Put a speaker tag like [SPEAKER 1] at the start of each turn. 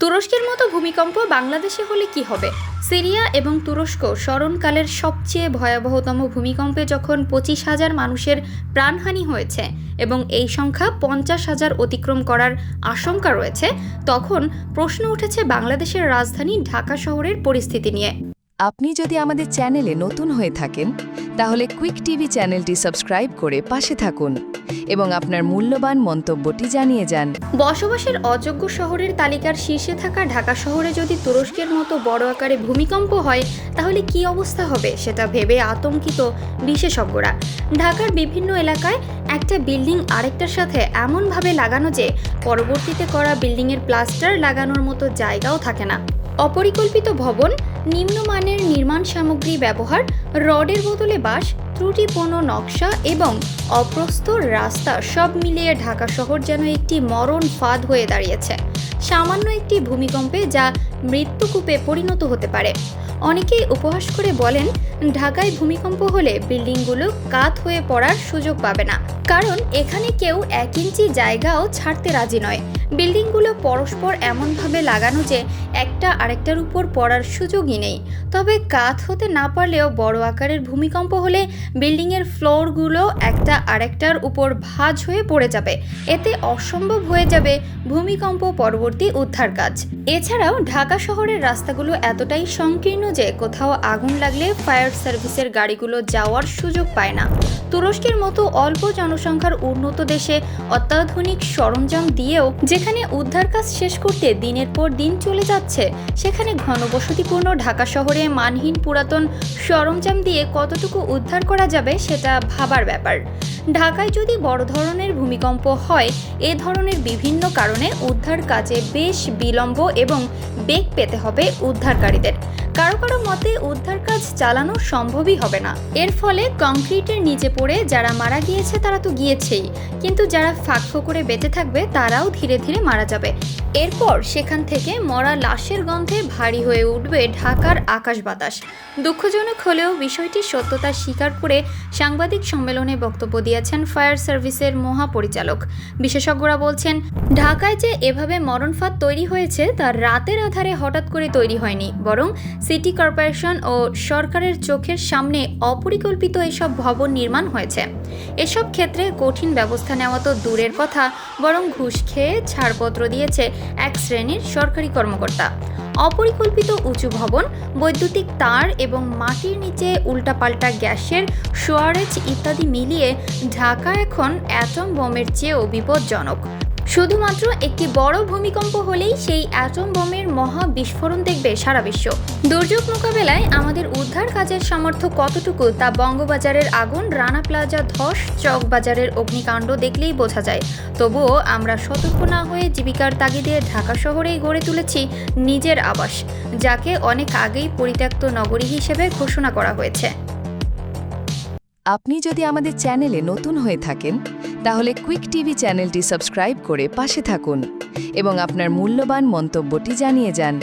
[SPEAKER 1] তুরস্কের মতো ভূমিকম্প বাংলাদেশে হলে কি হবে? সিরিয়া এবং তুরস্ক স্মরণকালের সবচেয়ে ভয়াবহতম ভূমিকম্পে যখন 25,000 মানুষের প্রাণহানি হয়েছে এবং এই সংখ্যা 50,000 অতিক্রম করার আশঙ্কা রয়েছে, তখন প্রশ্ন উঠেছে বাংলাদেশের রাজধানী ঢাকা শহরের পরিস্থিতি নিয়ে।
[SPEAKER 2] আপনি যদি আমাদের চ্যানেলে নতুন হয়ে থাকেন তাহলে কুইক টিভি চ্যানেলটি সাবস্ক্রাইব করে পাশে থাকুন এবং আপনার মূল্যবান মন্তব্যটি জানিয়ে যান।
[SPEAKER 1] বসবাসের অযোগ্য শহরের তালিকার শীর্ষে থাকা ঢাকা শহরে যদি তুরস্কের মতো বড় আকারে ভূমিকম্প হয় তাহলে কি অবস্থা হবে সেটা ভেবে আতঙ্কিত বিশেষজ্ঞরা। ঢাকার বিভিন্ন এলাকায় একটা বিল্ডিং আরেকটার সাথে এমনভাবে লাগানো যে পরবর্তীতে করা বিল্ডিংয়ের প্লাস্টার লাগানোর মতো জায়গাও থাকে না। অপরিকল্পিত ভবন, নিম্নমানের নির্মাণ সামগ্রী ব্যবহার, রডের বদলে বাঁশ, ত্রুটিপূর্ণ নকশা এবং অপ্রস্তুত রাস্তা সব মিলিয়ে ঢাকা শহর যেন একটি মরণ ফাঁদ হয়ে দাঁড়িয়েছে। সামান্য একটি ভূমিকম্পে যা মৃত্যুকূপে পরিণত হতে পারে। অনেকেই উপহাস করে বলেন, ঢাকায় ভূমিকম্প হলে বিল্ডিংগুলো কাত হয়ে পড়ার সুযোগ পাবে না, কারণ এখানে কেউ 1 ইঞ্চি জায়গাও ছাড়তে রাজি নয়। বিল্ডিংগুলো পরস্পর এমনভাবে লাগানো যে একটা আরেকটার উপর পড়ার সুযোগই নেই। তবে কাত হতে না পারলেও বড় আকারের ভূমিকম্প হলে বিল্ডিংয়ের ফ্লোরগুলো একটা আরেকটার উপর ভাঁজ হয়ে পড়ে যাবে। এতে অসম্ভব হয়ে যাবে ভূমিকম্প পরবর্তী উদ্ধার কাজ। এছাড়াও ঢাকা শহরের রাস্তাগুলো এতটাই সংকীর্ণ যে কোথাও আগুন লাগলে ফায়ার সার্ভিসের গাড়িগুলো যাওয়ার সুযোগ পায় না। তুরস্কের মতো অল্প জনসংখ্যার উন্নত দেশে অত্যাধুনিক সরঞ্জাম দিয়েও যেখানে উদ্ধার কাজ শেষ করতে দিনের পর দিন চলে যাচ্ছে, সেখানে ঘনবসতিপূর্ণ ঢাকা শহরে মানহীন পুরাতন সরঞ্জাম দিয়ে কতটুকু উদ্ধার করা যাবে সেটা ভাবার ব্যাপার। ঢাকায় যদি বড় ধরনের ভূমিকম্প হয়, এ ধরনের বিভিন্ন কারণে উদ্ধার কাজে বেশ বিলম্ব এবং বেগ পেতে হবে উদ্ধারকারীদের। কারো কারো মতে উদ্ধার কাজ চালানো সম্ভবই হবে না। এর ফলে কংক্রিটের নিচে পড়ে যারা মারা গিয়েছে তারা তো গিয়েছেই, কিন্তু যারা ফাঁক ফোকরে বেঁচে থাকবে তারাও ধীরে ধীরে মারা যাবে। এরপর সেখান থেকে মরা লাশের গন্ধে ভারী হয়ে উঠবে ঢাকার আকাশ বাতাস। দুঃখজনক হলেও বিষয়টির সত্যতা স্বীকার করে সাংবাদিক সম্মেলনে বক্তব্য দিয়েছেন ফায়ার সার্ভিসের মহাপরিচালক। বিশেষজ্ঞরা বলছেন, ঢাকায় যে এভাবে মরণফাঁদ তৈরি হয়েছে তা রাতের আধারে হঠাৎ করে তৈরি হয়নি, বরং সিটি কর্পোরেশন ও সরকারের চোখের সামনে অপরিকল্পিত এসব ভবন নির্মাণ হয়েছে। এসব ক্ষেত্রে কঠিন ব্যবস্থা নেওয়া তো দূরের কথা, বরং ঘুষ খেয়ে ছাড়পত্র দিয়েছে এক শ্রেণীর সরকারি কর্মকর্তা। অপরিকল্পিত উঁচু ভবন, বৈদ্যুতিক তার এবং মাটির নিচে উল্টাপাল্টা গ্যাসের স্টোরেজ ইত্যাদি মিলিয়ে ঢাকা এখন অ্যাটম বোমের চেয়েও বিপজ্জনক। শুধুমাত্র একটি বড় ভূমিকম্প হলেই সেই অ্যাটম বোমের মহা বিস্ফোরণ দেখবে সারা বিশ্ব। দুর্যোগ মোকাবেলায় আমাদের উদ্ধার কাজের সামর্থ্য কতটুকু তা বঙ্গবাজারের আগুন, রানা প্লাজা ধস, চকবাজারের অগ্নিকাণ্ড দেখলেই বোঝা যায়। তবুও আমরা সতর্ক না হয়ে জীবিকার তাগিদে ঢাকা শহরেই গড়ে তুলেছি নিজের আবাস, যাকে অনেক আগেই পরিত্যক্ত নগরী হিসেবে ঘোষণা করা হয়েছে।
[SPEAKER 2] আপনি যদি আমাদের চ্যানেলে নতুন হয়ে থাকেন তাহলে কুইক টিভি চ্যানেলটি সাবস্ক্রাইব করে পাশে থাকুন এবং আপনার মূল্যবান মন্তব্যটি জানিয়ে যান।